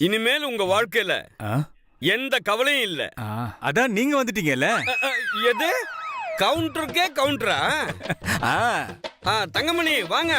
இனிமேல் உங்க வாழ்க்கையில எந்த கவலையும் இல்ல. அதான் நீங்க வந்துட்டீங்கல்ல. எது கவுண்டருக்கே கவுண்டரா? தங்கமணி வாங்க.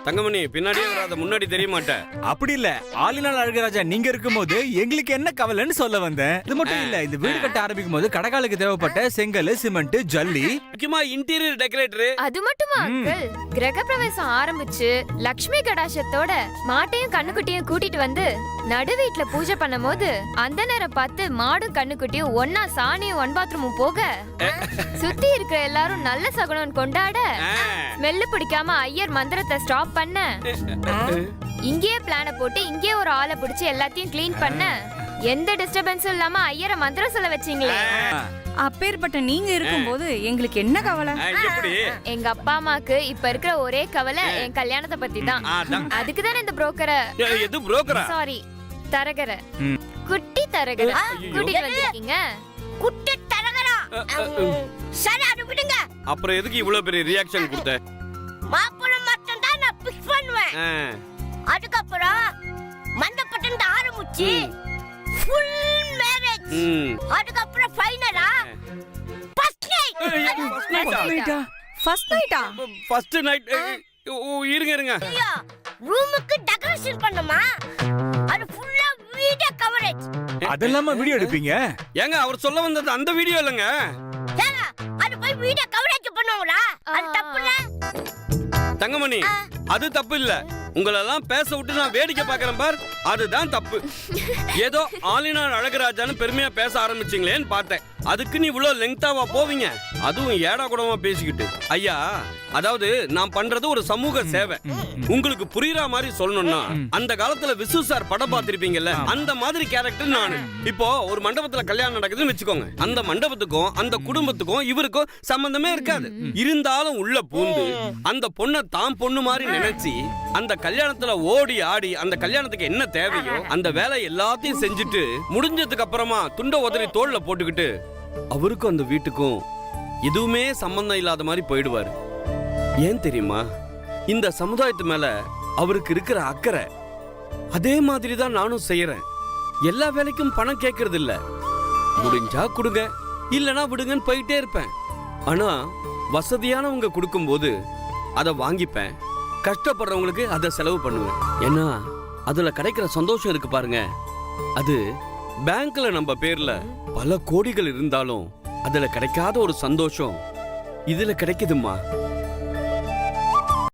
தங்கமணி பின்னாடியே வராத, முன்னாடி தெரிய மாட்டேன். அப்படி இல்ல, ஆளினால் அழகராஜா நீங்க இருக்கும்போது எங்களுக்கு என்ன கவலைன்னு சொல்ல வந்தேன். இது மட்டும் இல்ல, இந்த வீடு கட்ட ஆரம்பிக்கும் போது கடகாலுக்கு தேவைப்பட்ட செங்கல், சிமெண்ட், ஜல்லி, முக்கியமா இன்டீரியர் டெக்கரேட்டர். அது மட்டுமா அங்கிள்? கிரக பிரவேசம் ஆரம்பிச்சு லக்ஷ்மி கடாட்சத்தோட மாட்டையும் கண்ணுக்குட்டியும் கூட்டிட்டு வந்து நடு வீட்டுல பூஜை பண்ணும் போது அந்த நேரம் பார்த்து மாடும் கண்ணுக்குட்டியும் ஒன்னா சாணியும் ஒன் பாத்ரூமும் போக சுத்தி இருக்கிற எல்லாரும் நல்ல சகுனம் கொண்டாட ஸ்மெல்லு பிடிக்காம ஐயர் மந்திரத்தை ஸ்டாப் பண்ண இங்கேயே பிளான போட்டு இங்கேயே ஒரு ஆளை பிடிச்சு எல்லாத்தையும் கிளீன் பண்ண எந்த டிஸ்டர்பன்ஸும் இல்லாம ஐயரை மந்திரம் சொல்ல வச்சீங்களே. அப்பேற்பட்ட நீங்க இருக்கும்போது எங்களுக்கு என்ன கவலை? எங்க அப்பா அம்மாக்கு இப்ப இருக்கிற ஒரே கவலை என் கல்யாணத்தை பத்தி தான். அதுக்குதானே இந்த புரோக்கரை, சாரி தரகரை, குட்டி தரகரை கூட்டிட்டு வந்திருக்கீங்க. குட்டி தரகரா? சரி, அது விடுங்க. அப்புறம் எதுக்கு இவ்வளவு பெரிய ரியாக்ஷன் கொடுத்த? மாப்பிள்ளை மட்டும் தான் நான் பிக்ஸ் பண்ணுவேன். அதுக்கப்புறம் மண்டபத்துல ஆரம்பிச்சு ஃபுல் மேரேஜ். அதுக்கப்புறம் ஃபைனலா ஃபர்ஸ்ட் நைட். ஃபர்ஸ்ட் நைட் இருங்க. ரூமுக்கு டெக்கரேஷன் பண்ணுமா? அது ஃபுல்லா வீடியோ கவரேஜ். அதெல்லாம் வீடியோ எடுப்பீங்க? ஏங்க அவர் சொல்ல வந்தது அந்த வீடியோ இல்லங்க. ஏங்க அது போய் வீடியோ கவரேஜ் பண்ணுவாங்களா? அது தப்பு இல்ல தங்கமணி, அது தப்பு இல்ல. உங்களெல்லாம் பேச விட்டு நான் வேடிக்கை பாக்குறேன் பார், அதுதான் தப்பு. ஏதோ ஆளினார் அழகராஜான்னு பெருமையா பேச ஆரம்பிச்சீங்களேன்னு பார்த்தேன். அதுக்கு நீ இவ்வளவு லெங்தாவா போவீங்க? அதுவும் ஏடா கூடமா பேசிக்கிட்டு. ஐயா, அதாவது நான் பண்றது ஒரு சமூக சேவை. உங்களுக்கு புரியுற மாதிரி சொல்லணும்னா, அந்த காலத்துல விசு சார் படம் பார்த்திருப்பீங்கல்ல, அந்த மாதிரி கேரக்டர் நானு. இப்போ ஒரு மண்டபத்துல கல்யாணம் நடக்குதுன்னு வச்சுக்கோங்க. அந்த மண்டபத்துக்கும் அந்த குடும்பத்துக்கும் இவருக்கும் சம்பந்தமே இருக்காது. இருந்தாலும் உள்ள பூந்து அந்த பொண்ணை தான் பொண்ணு மாதிரி நினைச்சு அந்த கல்யாணத்துல ஓடி ஆடி அந்த கல்யாணத்துக்கு என்ன தேவையோ அந்த வேலை எல்லாத்தையும் செஞ்சுட்டு முடிஞ்சதுக்கு அப்புறமா துண்ட உதறி தோல்ல போட்டுக்கிட்டு அவருக்கும் அந்த வீட்டுக்கும் எதுவுமே சம்பந்தம் இல்லாத மாதிரி போயிடுவாரு. ஏன் தெரியுமா? இந்த சமுதாயத்து மேல அவருக்கு இருக்கிற அக்கறை. அதே மாதிரி தான் நானும் செய்யறேன். எல்லா வேலைக்கும் பணம் கேட்கறது இல்ல. முடிஞ்சா கொடுங்க, இல்லனா விடுங்கன்னு போயிட்டே இருப்பேன். ஆனா வசதியானவங்க கொடுக்கும் போது அதை வாங்கிப்பேன். கஷ்டப்படுறவங்களுக்கு அதை செலவு பண்ணுவேன். ஏன்னா அதுல கிடைக்கிற சந்தோஷம் இருக்கு பாருங்க, அது பேங்க்ல நம்ம பேர்ல பல கோடிகள் இருந்தாலும் அதுல கிடைக்காத ஒரு சந்தோஷம் இதுல கிடைக்குதுமா.